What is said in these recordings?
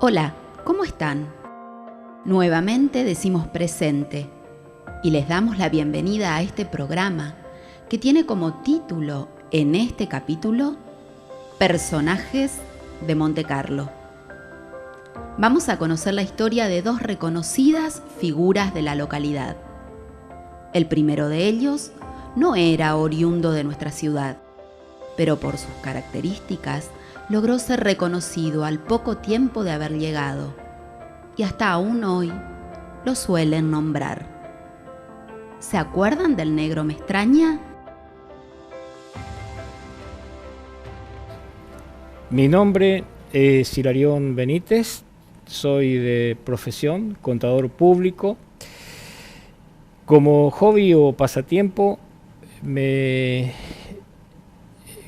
Hola, ¿cómo están? Nuevamente decimos presente y les damos la bienvenida a este programa que tiene como título en este capítulo Personajes de Montecarlo. Vamos a conocer la historia de dos reconocidas figuras de la localidad. El primero de ellos no era oriundo de nuestra ciudad, pero por sus características logró ser reconocido al poco tiempo de haber llegado, y hasta aún hoy lo suelen nombrar. ¿Se acuerdan del negro Mestraña? Mi nombre es Hilarión Benítez, soy de profesión contador público. Como hobby o pasatiempo me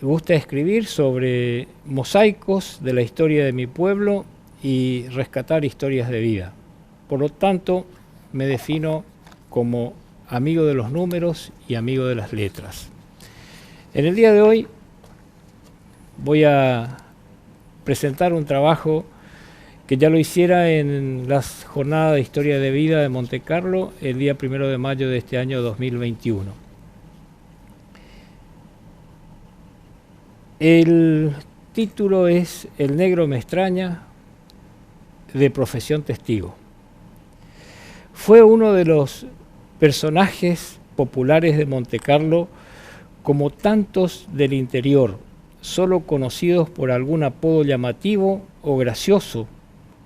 gusta escribir sobre mosaicos de la historia de mi pueblo y rescatar historias de vida. Por lo tanto, me defino como amigo de los números y amigo de las letras. En el día de hoy voy a presentar un trabajo que ya lo hiciera en las jornadas de historia de vida de Montecarlo el día 1 de mayo de este año 2021. El título es El negro Mestraña, de profesión testigo. Fue uno de los personajes populares de Montecarlo, como tantos del interior, solo conocidos por algún apodo llamativo o gracioso,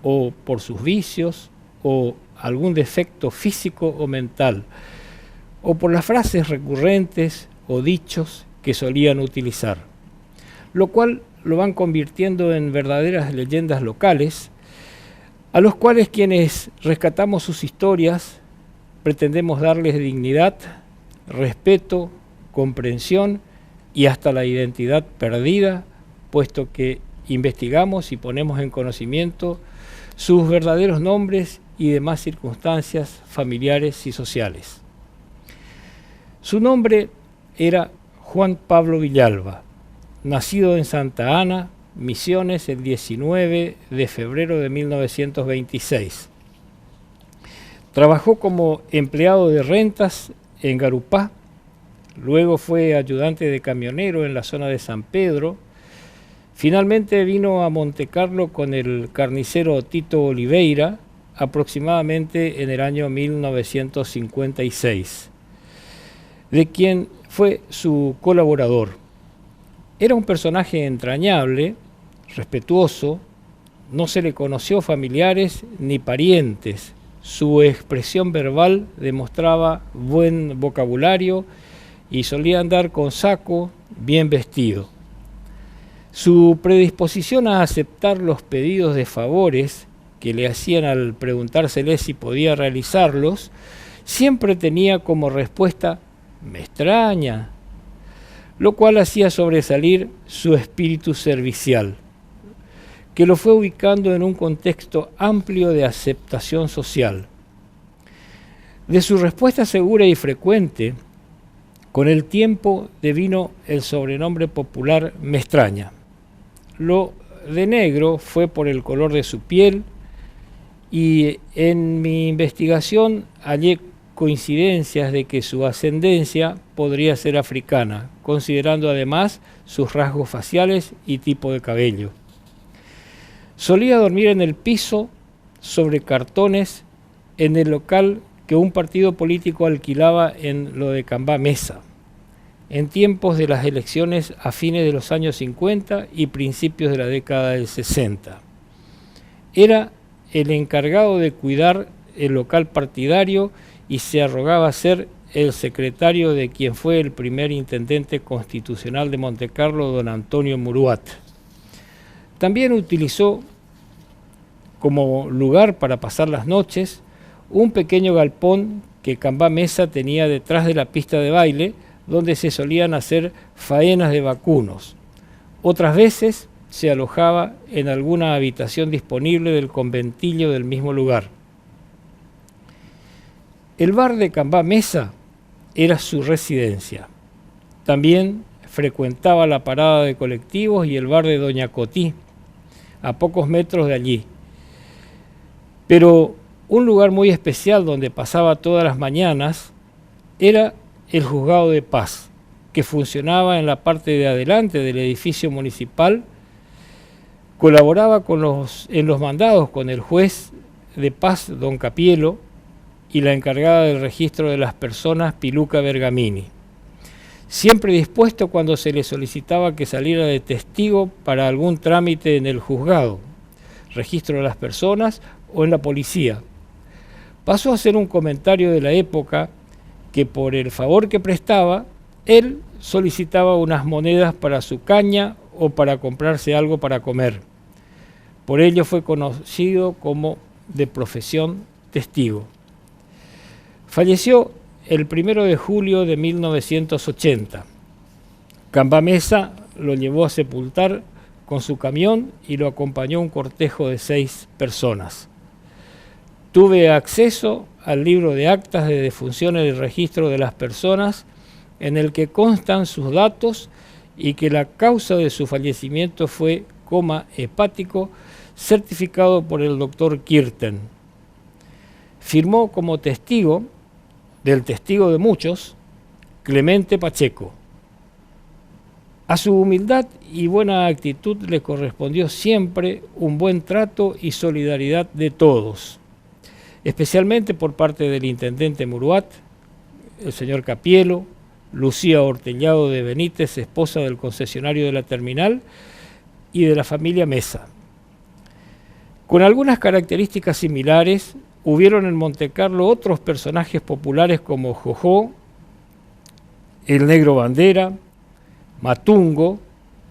o por sus vicios, o algún defecto físico o mental, o por las frases recurrentes o dichos que solían utilizar, lo cual lo van convirtiendo en verdaderas leyendas locales, a los cuales quienes rescatamos sus historias pretendemos darles dignidad, respeto, comprensión y hasta la identidad perdida, puesto que investigamos y ponemos en conocimiento sus verdaderos nombres y demás circunstancias familiares y sociales. Su nombre era Juan Pablo Villalba, nacido en Santa Ana, Misiones, el 19 de febrero de 1926. Trabajó como empleado de rentas en Garupá, luego fue ayudante de camionero en la zona de San Pedro. Finalmente vino a Montecarlo con el carnicero Tito Oliveira, aproximadamente en el año 1956, de quien fue su colaborador. Era un personaje entrañable, respetuoso, no se le conoció familiares ni parientes. Su expresión verbal demostraba buen vocabulario y solía andar con saco, bien vestido. Su predisposición a aceptar los pedidos de favores que le hacían al preguntársele si podía realizarlos, siempre tenía como respuesta «me extraña», lo cual hacía sobresalir su espíritu servicial, que lo fue ubicando en un contexto amplio de aceptación social. De su respuesta segura y frecuente, con el tiempo devino el sobrenombre popular Mestraña. Lo de negro fue por el color de su piel, y en mi investigación hallé coincidencias de que su ascendencia podría ser africana, considerando además sus rasgos faciales y tipo de cabello. Solía dormir en el piso, sobre cartones, en el local que un partido político alquilaba en lo de Cambá Mesa, en tiempos de las elecciones a fines de los años 50 y principios de la década del 60. Era el encargado de cuidar el local partidario y se arrogaba ser el secretario de quien fue el primer intendente constitucional de Montecarlo, don Antonio Muruat. También utilizó como lugar para pasar las noches un pequeño galpón que Cambá Mesa tenía detrás de la pista de baile, donde se solían hacer faenas de vacunos. Otras veces se alojaba en alguna habitación disponible del conventillo del mismo lugar. El bar de Cambá Mesa era su residencia. También frecuentaba la parada de colectivos y el bar de Doña Cotí, a pocos metros de allí. Pero un lugar muy especial donde pasaba todas las mañanas era el juzgado de paz, que funcionaba en la parte de adelante del edificio municipal. Colaboraba en los mandados con el juez de paz, don Capielo, y la encargada del registro de las personas, Piluca Bergamini. Siempre dispuesto cuando se le solicitaba que saliera de testigo para algún trámite en el juzgado, registro de las personas o en la policía. Pasó a ser un comentario de la época que por el favor que prestaba, él solicitaba unas monedas para su caña o para comprarse algo para comer. Por ello fue conocido como de profesión testigo. Falleció el 1 de julio de 1980. Cambamesa lo llevó a sepultar con su camión y lo acompañó un cortejo de 6 personas. Tuve acceso al libro de actas de defunciones y registro de las personas en el que constan sus datos y que la causa de su fallecimiento fue coma hepático, certificado por el doctor Kirten. Firmó como testigo, del testigo de muchos, Clemente Pacheco. A su humildad y buena actitud le correspondió siempre un buen trato y solidaridad de todos, especialmente por parte del intendente Muruat, el señor Capielo, Lucía Ortellado de Benítez, esposa del concesionario de la terminal, y de la familia Mesa. Con algunas características similares, hubieron en Montecarlo otros personajes populares como Jojó, el Negro Bandera, Matungo,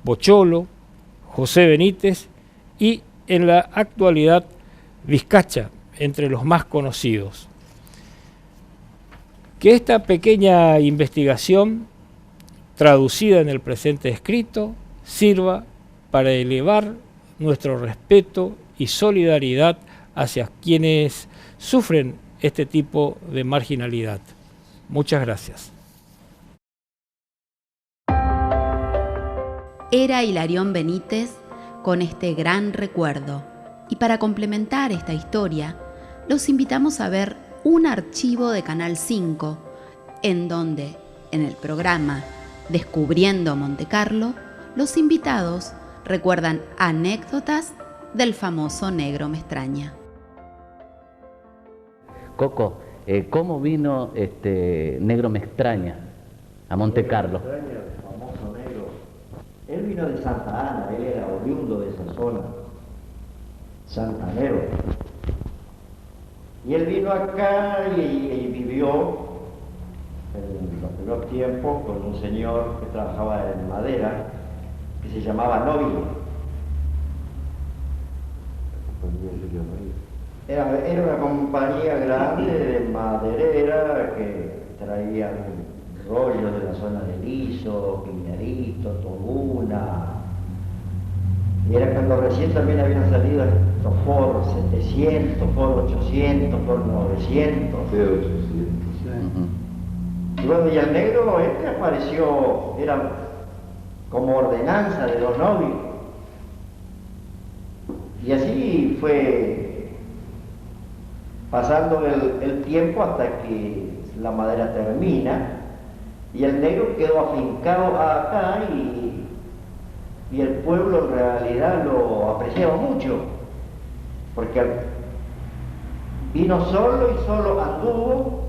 Bocholo, José Benítez y, en la actualidad, Vizcacha, entre los más conocidos. Que esta pequeña investigación, traducida en el presente escrito, sirva para elevar nuestro respeto y solidaridad hacia quienes sufren este tipo de marginalidad. Muchas gracias. Era Hilarión Benítez con este gran recuerdo. Y para complementar esta historia, los invitamos a ver un archivo de Canal 5, en donde, en el programa Descubriendo Montecarlo, los invitados recuerdan anécdotas del famoso Negro Me Extraña. Coco, ¿cómo vino Negro Me Extraña a Montecarlo? Me Extraña, el famoso Negro. Él vino de Santa Ana, él era oriundo de esa zona, santanero. Y él vino acá y vivió en los primeros tiempos con un señor que trabajaba en madera, que se llamaba Novio. Era una compañía grande de maderera que traían rollos de la zona de Liso, Piñarito, Tobuna. Y era cuando recién también habían salido estos Ford 700, Ford 800, Ford 900. Sí, 800. Y bueno, y el negro apareció, era como ordenanza de los novios. Y así fue pasando el tiempo hasta que la madera termina y el negro quedó afincado acá y el pueblo en realidad lo apreciaba mucho, porque vino solo y solo anduvo,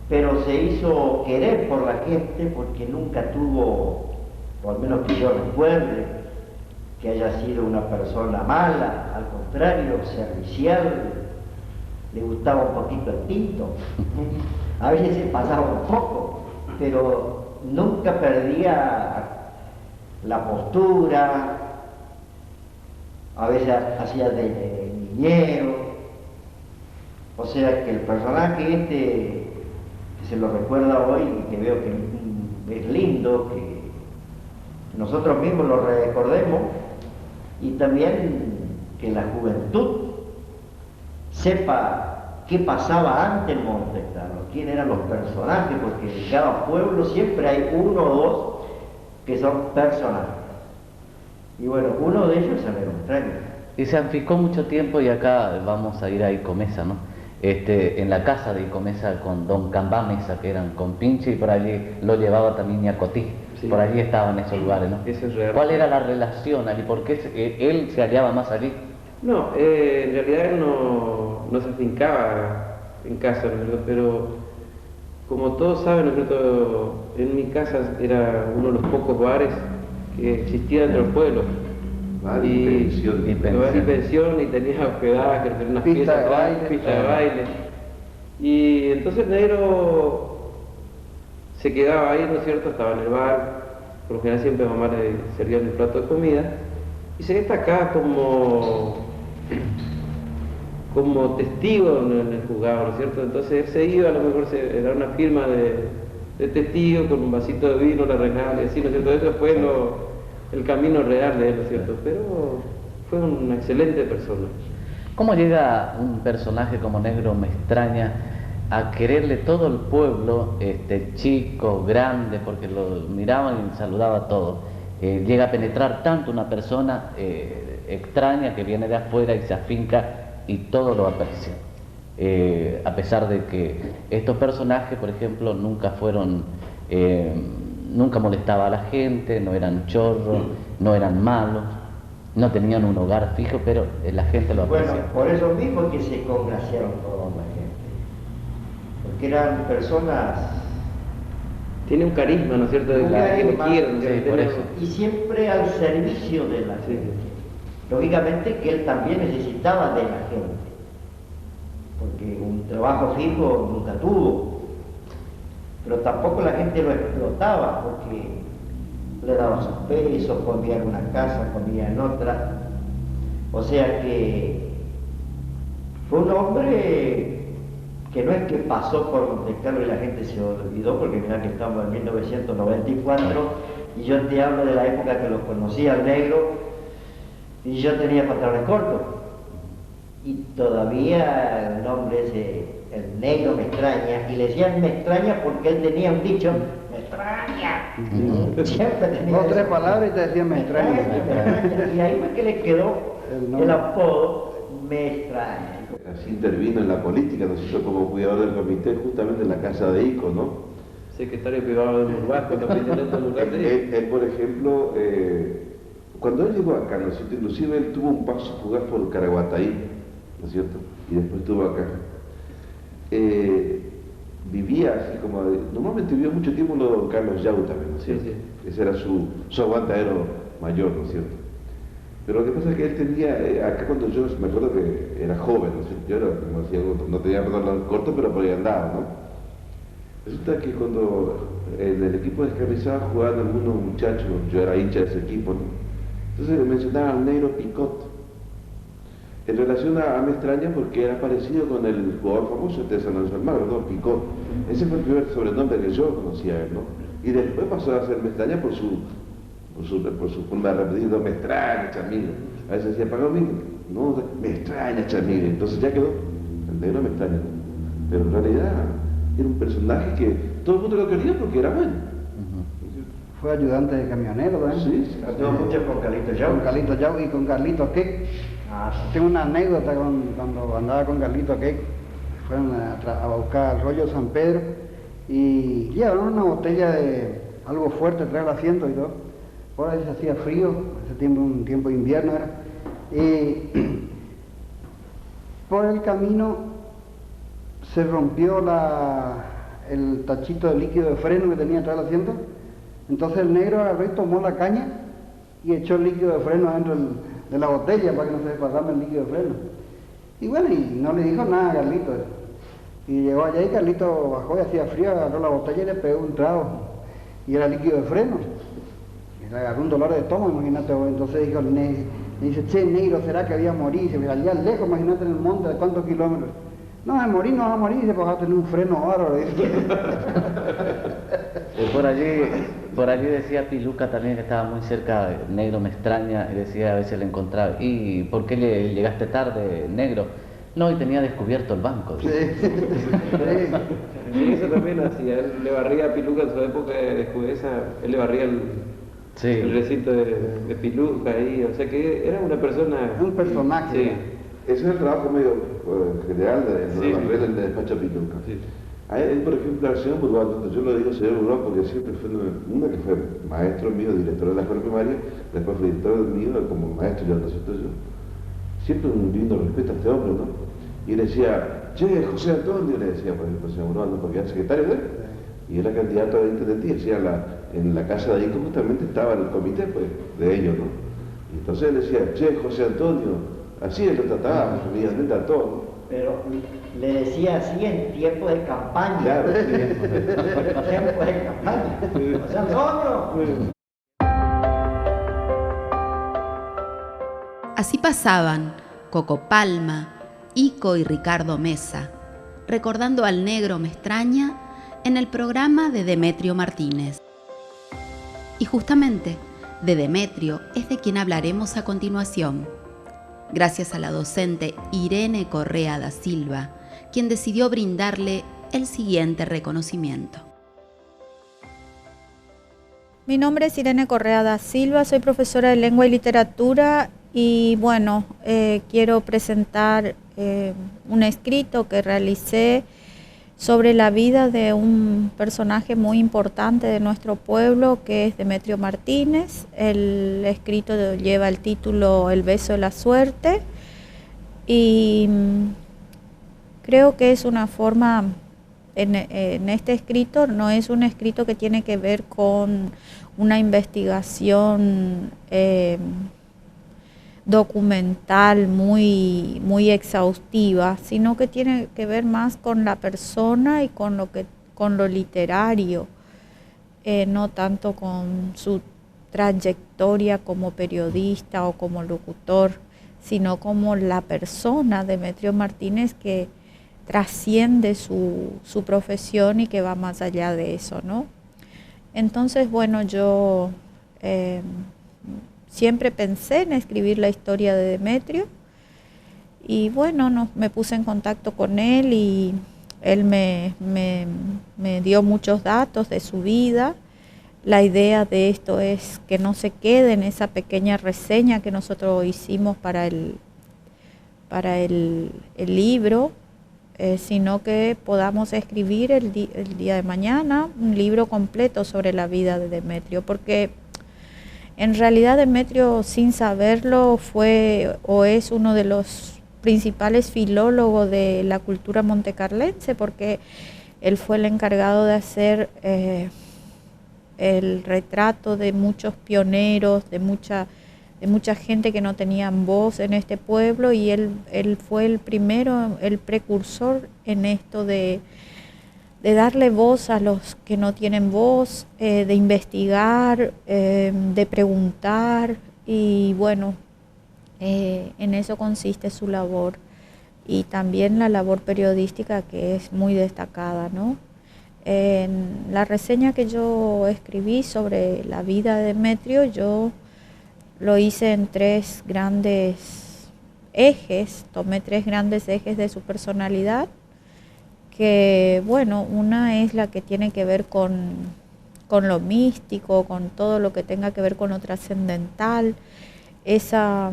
pero se hizo querer por la gente porque nunca tuvo, o al menos que yo recuerde, que haya sido una persona mala, al contrario, servicial, le gustaba un poquito el tinto, a veces se pasaba un poco, pero nunca perdía la postura, a veces hacía de niñero, o sea que el personaje que se lo recuerda hoy y que veo que es lindo, que nosotros mismos lo recordemos, y también que la juventud sepa qué pasaba antes en Montecarlo, quién eran los personajes, porque en cada pueblo siempre hay uno o dos que son personajes. Y bueno, uno de ellos es el Negro Me Extraña. Y se afincó mucho tiempo y acá vamos a ir a Icomesa, ¿no? En la casa de Icomesa con don Cambá Mesa, que eran con Pinche, y por allí lo llevaba también Ñacotí. Sí. Por allí estaban esos lugares, ¿no? Eso es real. ¿Cuál era la relación allí? ¿Por qué él se hallaba más allí? No, en realidad él no se afincaba en casa, ¿no es cierto? Pero como todos saben, ¿no es cierto? En mi casa era uno de los pocos bares que existían entre los pueblos. Y pensión, y tenía hospedaje, unas pista de baile. Y entonces el negro se quedaba ahí, ¿no es cierto? Estaba en el bar, por lo general siempre mamá le servía un plato de comida, y se destacaba como testigo en el juzgado, ¿no es cierto? Entonces él se iba, a lo mejor se era una firma de testigo con un vasito de vino, la regala y así, ¿no es cierto? Eso fue el camino real de él, ¿no es cierto? Pero fue una excelente persona. ¿Cómo llega un personaje como Negro Mestraña a quererle todo el pueblo, chico, grande, porque lo miraban y saludaba a todos? Llega a penetrar tanto una persona extraña que viene de afuera y se afinca y todo lo aprecia. A pesar de que estos personajes, por ejemplo, nunca fueron... nunca molestaba a la gente, no eran chorros, no eran malos, no tenían un hogar fijo, pero la gente lo apreciaba. Bueno, por eso mismo que se congraciaron toda la gente, porque eran personas... Tiene un carisma, ¿no es cierto?, de que le quieren, sí, por eso. Y siempre al servicio de la gente. Lógicamente que él también necesitaba de la gente, porque un trabajo fijo nunca tuvo. Pero tampoco la gente lo explotaba, porque le daba sus pesos, comía en una casa, comía en otra. O sea que fue un hombre que no es que pasó por Monte Carlo y la gente se olvidó, porque mirá que estamos en 1994 y yo te hablo de la época que lo conocía al negro y yo tenía pantalones cortos. Y todavía el nombre ese, el negro me extraña, y le decían me extraña porque él tenía un dicho, me extraña. Siempre tenía dos, tres palabras y te decían me extraña. Y ahí fue que le quedó el apodo me extraña. Así intervino en la política, ¿no es cierto?, como cuidador del comité, justamente en la casa de Ico, ¿no? Secretario privado de Murbasco, también él, por ejemplo, cuando él llegó acá, ¿no es cierto?, inclusive él tuvo un paso fugaz por Caraguataí, ¿no es cierto?, y después estuvo acá. Vivía así como... Normalmente vivió mucho tiempo lo de don Carlos Yau también, ¿no es cierto? Sí. Ese era su aguantadero mayor, ¿no es cierto? Pero lo que pasa es que él tenía, acá cuando yo me acuerdo que era joven, ¿no es cierto? Yo era, como decía, no tenía pantalones cortos, pero por ahí andaba, ¿no? Resulta que cuando en el equipo de Escarrizada jugaban algunos muchachos, yo era hincha de ese equipo, ¿no? Entonces le mencionaban al negro Picot. En relación a Mestraña, porque era parecido con el jugador famoso de San Lorenzo Almagro, ¿no? Picot. Ese fue el primer sobrenombre que yo conocía a él, ¿no? Y después pasó a ser Mestraña por su forma de repetir, no, me extraña, Chamín. A veces decía, para mí, no, me extraña, Chamín. Entonces ya quedó, el negro me extraña. Pero en realidad era un personaje que todo el mundo lo quería porque era bueno. Fue ayudante de camionero también. Sí, ayudó mucho con Carlito Yau. Con Carlito Yau y con Carlito Queque. Tengo una anécdota cuando andaba con Carlito Queque. Fueron a buscar al rollo San Pedro y llevaron una botella de algo fuerte, traer el asiento y todo. Por ahí se hacía frío, ese tiempo, un tiempo de invierno era. Y por el camino se rompió el tachito de líquido de freno que tenía atrás del asiento. Entonces el negro agarró y tomó la caña y echó el líquido de freno adentro de la botella para que no se desparrame el líquido de freno. Y bueno, y no le dijo nada a Carlito. Y llegó allá y Carlito bajó y hacía frío, agarró la botella y le pegó un trago. Y era líquido de freno. Y le agarró un dolor de estómago, imagínate. Entonces dijo el negro, me dice, che, negro, ¿será que había morir? Y se me salía lejos, imagínate, en el monte, ¿de cuántos kilómetros? No, de morir no vas a morir, dice, pues vas a tener un freno bárbaro. Por allí decía Piluca también, que estaba muy cerca, negro me extraña, y decía, a veces le encontraba, ¿y por qué llegaste tarde, negro? No, y tenía descubierto el banco. Sí. Y eso también hacía, él le barría a Piluca en su época de escudeza, él le barría Sí. El recinto de Piluca ahí, o sea que era una persona... Un personaje. Sí. Ese es el trabajo medio general de Sí, Barrera sí. en el despacho Piluca. Sí. A él, por ejemplo, al señor Burguán, yo lo digo señor Burguán porque siempre fue una que fue maestro mío, director de la escuela primaria, después fue director mío como maestro, yo no sé yo. Siempre un lindo respeto a este hombre, ¿no? Y le decía, che, José Antonio, le decía, por ejemplo, señor Burguán, porque era secretario de él, y era candidato a intendente, y decía, en la casa de ahí justamente estaba el comité, pues, de ellos, ¿no? Y entonces él decía, che, José Antonio, así él lo trataba familiarmente a todos, ¿no? Pero le decía así en tiempo de campaña. Claro, sí. Tiempo de campaña. O sea, Antonio. Así pasaban Coco Palma, Ico y Ricardo Mesa, recordando al negro Me extraña en el programa de Demetrio Martínez. Y justamente de Demetrio es de quien hablaremos a continuación, gracias a la docente Irene Correa da Silva, quien decidió brindarle el siguiente reconocimiento. Mi nombre es Irene Correa da Silva, soy profesora de Lengua y Literatura y bueno, quiero presentar un escrito que realicé sobre la vida de un personaje muy importante de nuestro pueblo, que es Demetrio Martínez. El escrito lleva el título El beso de la suerte y creo que es una forma, en este escrito no es un escrito que tiene que ver con una investigación documental muy exhaustiva, sino que tiene que ver más con la persona y con lo literario, no tanto con su trayectoria como periodista o como locutor, sino como la persona Demetrio Martínez que trasciende su profesión y que va más allá de eso, ¿no? Entonces, bueno, yo siempre pensé en escribir la historia de Demetrio y bueno, me puse en contacto con él y él me dio muchos datos de su vida. La idea de esto es que no se quede en esa pequeña reseña que nosotros hicimos para el libro, sino que podamos escribir el día de mañana un libro completo sobre la vida de Demetrio, porque en realidad Demetrio, sin saberlo, fue o es uno de los principales filólogos de la cultura montecarlense, porque él fue el encargado de hacer el retrato de muchos pioneros, de mucha gente que no tenían voz en este pueblo, y él fue el primero, el precursor en esto de darle voz a los que no tienen voz, de investigar, de preguntar, y bueno, en eso consiste su labor, y también la labor periodística, que es muy destacada, ¿no? En la reseña que yo escribí sobre la vida de Demetrio, yo lo hice en 3 grandes ejes, tomé 3 grandes ejes de su personalidad, que bueno, una es la que tiene que ver con lo místico, con todo lo que tenga que ver con lo trascendental, esa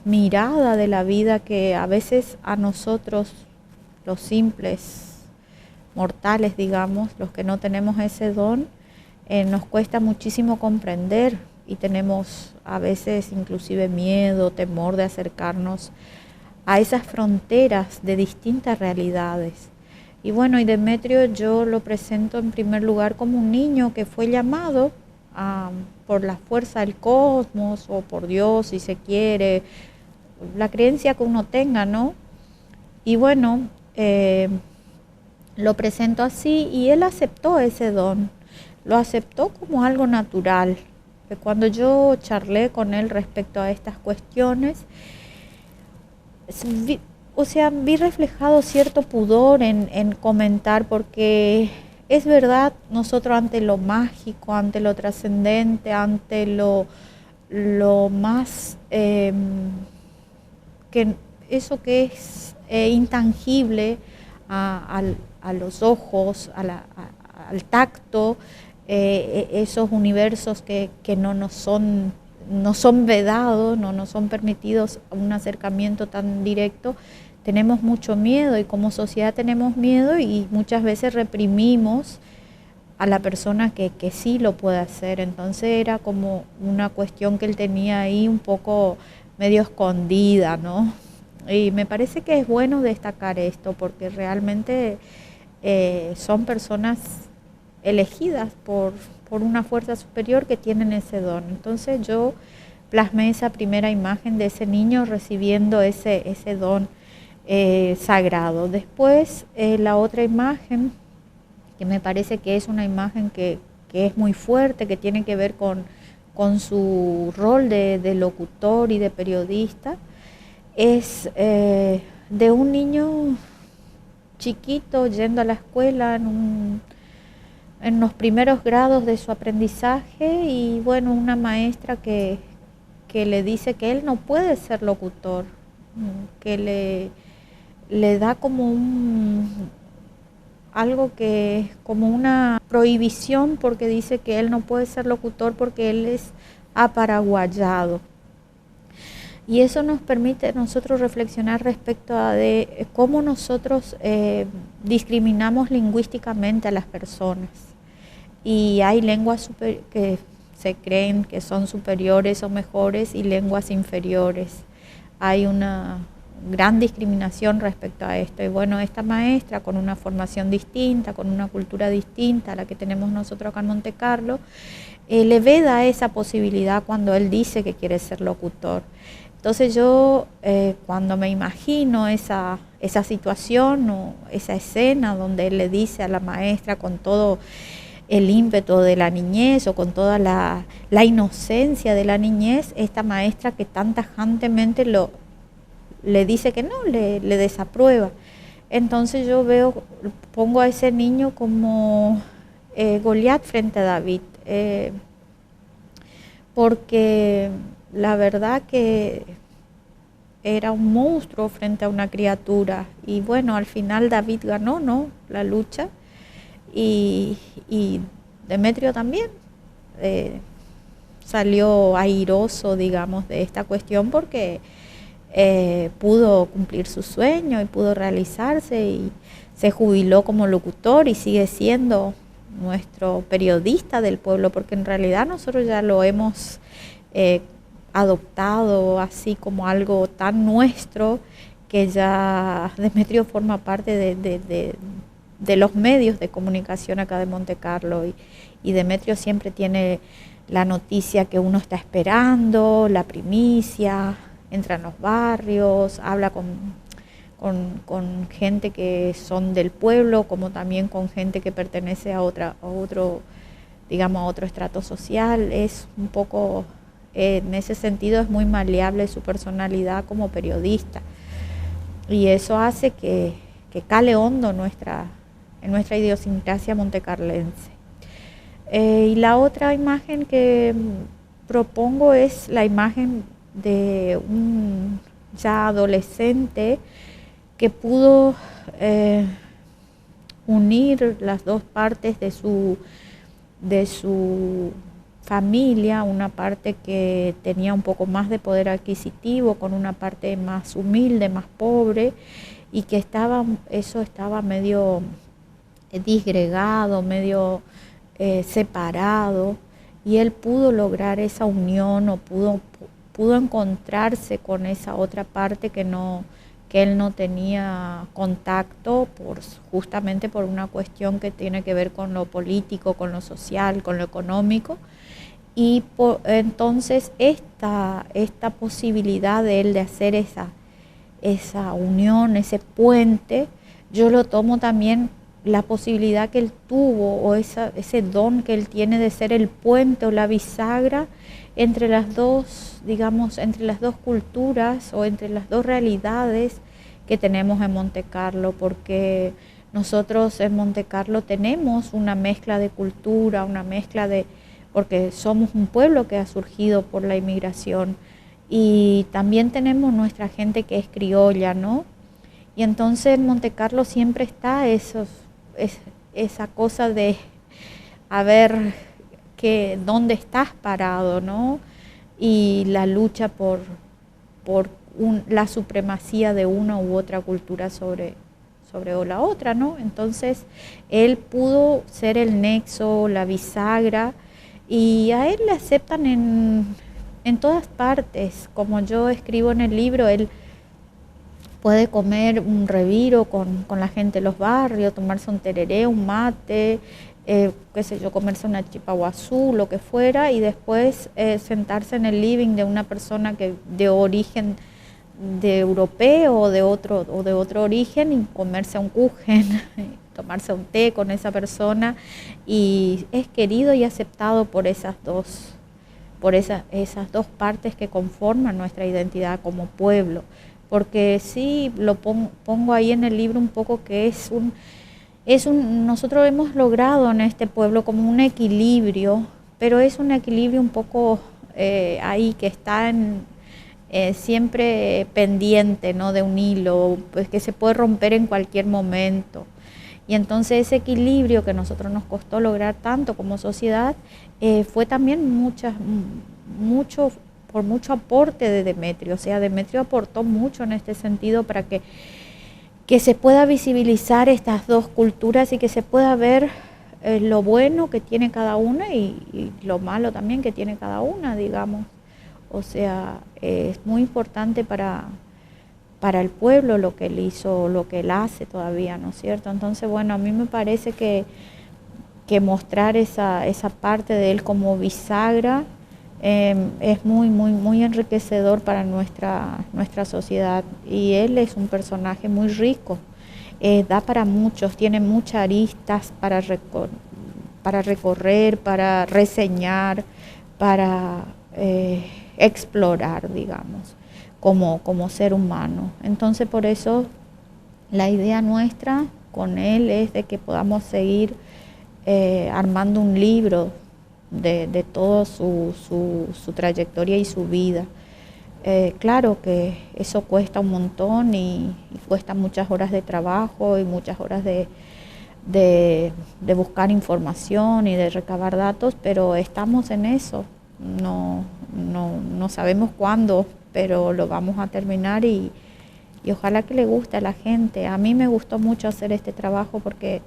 mirada de la vida que a veces a nosotros, los simples mortales, digamos, los que no tenemos ese don, nos cuesta muchísimo comprender y tenemos a veces inclusive miedo, temor de acercarnos a esas fronteras de distintas realidades. Y bueno, y Demetrio yo lo presento en primer lugar como un niño que fue llamado por la fuerza del cosmos o por Dios, si se quiere, la creencia que uno tenga, ¿no? Y bueno, lo presento así y él aceptó ese don, lo aceptó como algo natural. Cuando yo charlé con él respecto a estas cuestiones, vi reflejado cierto pudor en comentar, porque es verdad, nosotros ante lo mágico, ante lo trascendente, ante lo más, que eso que es intangible a los ojos, al tacto, esos universos que no son vedados, no nos son permitidos un acercamiento tan directo, tenemos mucho miedo y como sociedad tenemos miedo y muchas veces reprimimos a la persona que sí lo puede hacer. Entonces era como una cuestión que él tenía ahí un poco medio escondida, ¿no? Y me parece que es bueno destacar esto porque realmente son personas elegidas por una fuerza superior que tienen ese don. Entonces yo plasmé esa primera imagen de ese niño recibiendo ese don sagrado. Después la otra imagen, que me parece que es una imagen que es muy fuerte, que tiene que ver con su rol de locutor y de periodista, es de un niño chiquito yendo a la escuela en los primeros grados de su aprendizaje y bueno, una maestra que le dice que él no puede ser locutor, que le da como algo que es como una prohibición porque dice que él no puede ser locutor porque él es aparaguayado. Y eso nos permite a nosotros reflexionar respecto a de cómo nosotros discriminamos lingüísticamente a las personas. Y hay lenguas que se creen que son superiores o mejores y lenguas inferiores. Hay una gran discriminación respecto a esto. Y bueno, esta maestra con una formación distinta, con una cultura distinta a la que tenemos nosotros acá en Monte Carlo, le veda esa posibilidad cuando él dice que quiere ser locutor. Entonces yo cuando me imagino esa situación o esa escena donde él le dice a la maestra con todo el ímpetu de la niñez o con toda la inocencia de la niñez, esta maestra que tan tajantemente le dice que no, le desaprueba. Entonces yo pongo a ese niño como Goliat frente a David, porque la verdad que era un monstruo frente a una criatura y bueno, al final David ganó, ¿no?, la lucha y Demetrio también salió airoso, digamos, de esta cuestión porque pudo cumplir su sueño y pudo realizarse y se jubiló como locutor y sigue siendo nuestro periodista del pueblo porque en realidad nosotros ya lo hemos adoptado así como algo tan nuestro que ya Demetrio forma parte de los medios de comunicación acá de Monte Carlo y Demetrio siempre tiene la noticia que uno está esperando, la primicia, entra en los barrios, habla con gente que son del pueblo, como también con gente que pertenece a otro estrato social. Es un poco, en ese sentido es muy maleable su personalidad como periodista y eso hace que cale hondo en nuestra idiosincrasia montecarlense. Y la otra imagen que propongo es la imagen de un ya adolescente que pudo unir las dos partes de su familia, una parte que tenía un poco más de poder adquisitivo con una parte más humilde, más pobre, y que estaba medio disgregado, medio separado, y él pudo lograr esa unión o pudo encontrarse con esa otra parte que él no tenía contacto justamente por una cuestión que tiene que ver con lo político, con lo social, con lo económico. Y entonces esta posibilidad de él de hacer esa unión, ese puente, yo lo tomo también la posibilidad que él tuvo o ese don que él tiene de ser el puente o la bisagra entre las dos, digamos, entre las dos culturas o entre las dos realidades que tenemos en Monte Carlo, porque nosotros en Monte Carlo tenemos una mezcla de cultura, porque somos un pueblo que ha surgido por la inmigración y también tenemos nuestra gente que es criolla, ¿no? Y entonces en Monte Carlo siempre está esa cosa de a ver dónde estás parado, ¿no? Y la lucha por la supremacía de una u otra cultura sobre la otra, ¿no? Entonces, él pudo ser el nexo, la bisagra, y a él le aceptan en todas partes. Como yo escribo en el libro, él puede comer un reviro con la gente de los barrios, tomarse un tereré, un mate, qué sé yo, comerse una chipaguazú, lo que fuera, y después sentarse en el living de una persona que de origen de europeo o de otro origen y comerse un kuchen, tomarse un té con esa persona, y es querido y aceptado por esas dos partes que conforman nuestra identidad como pueblo. Porque sí, lo pongo ahí en el libro un poco que nosotros hemos logrado en este pueblo como un equilibrio, pero es un equilibrio un poco ahí que está siempre pendiente, ¿no? De un hilo, pues que se puede romper en cualquier momento. Y entonces ese equilibrio que a nosotros nos costó lograr tanto como sociedad fue también por mucho aporte de Demetrio. O sea, Demetrio aportó mucho en este sentido para que se pueda visibilizar estas dos culturas y que se pueda ver lo bueno que tiene cada una y lo malo también que tiene cada una, digamos. O sea, es muy importante para el pueblo lo que él hizo, lo que él hace todavía, ¿no es cierto? Entonces, bueno, a mí me parece que mostrar esa parte de él como bisagra es muy enriquecedor para nuestra sociedad, y él es un personaje muy rico, da para muchos, tiene muchas aristas para recorrer, para reseñar, para explorar, digamos, como ser humano. Entonces, por eso la idea nuestra con él es de que podamos seguir armando un libro de toda su trayectoria y su vida. Claro que eso cuesta un montón y cuesta muchas horas de trabajo y muchas horas de buscar información y de recabar datos, pero estamos en eso. No sabemos cuándo, pero lo vamos a terminar y ojalá que le guste a la gente. A mí me gustó mucho hacer este trabajo porque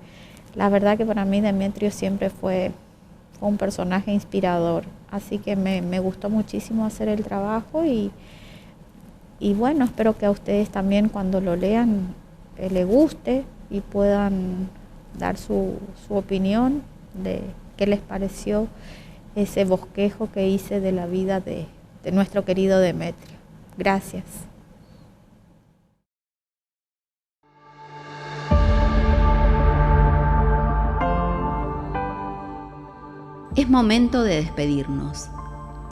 la verdad que para mí Demetrio siempre fue un personaje inspirador, así que me gustó muchísimo hacer el trabajo y bueno, espero que a ustedes también cuando lo lean les guste y puedan dar su opinión de qué les pareció ese bosquejo que hice de la vida de nuestro querido Demetrio. Gracias. Es momento de despedirnos.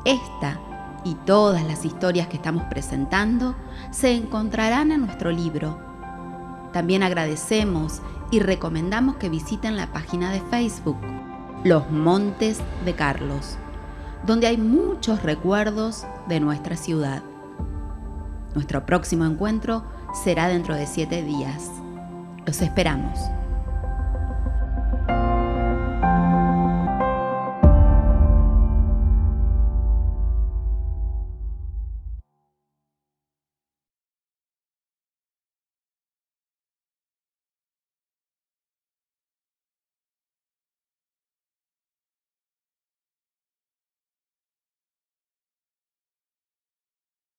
Esta y todas las historias que estamos presentando se encontrarán en nuestro libro. También agradecemos y recomendamos que visiten la página de Facebook, Los Montes de Carlos, donde hay muchos recuerdos de nuestra ciudad. Nuestro próximo encuentro será dentro de 7 días. Los esperamos.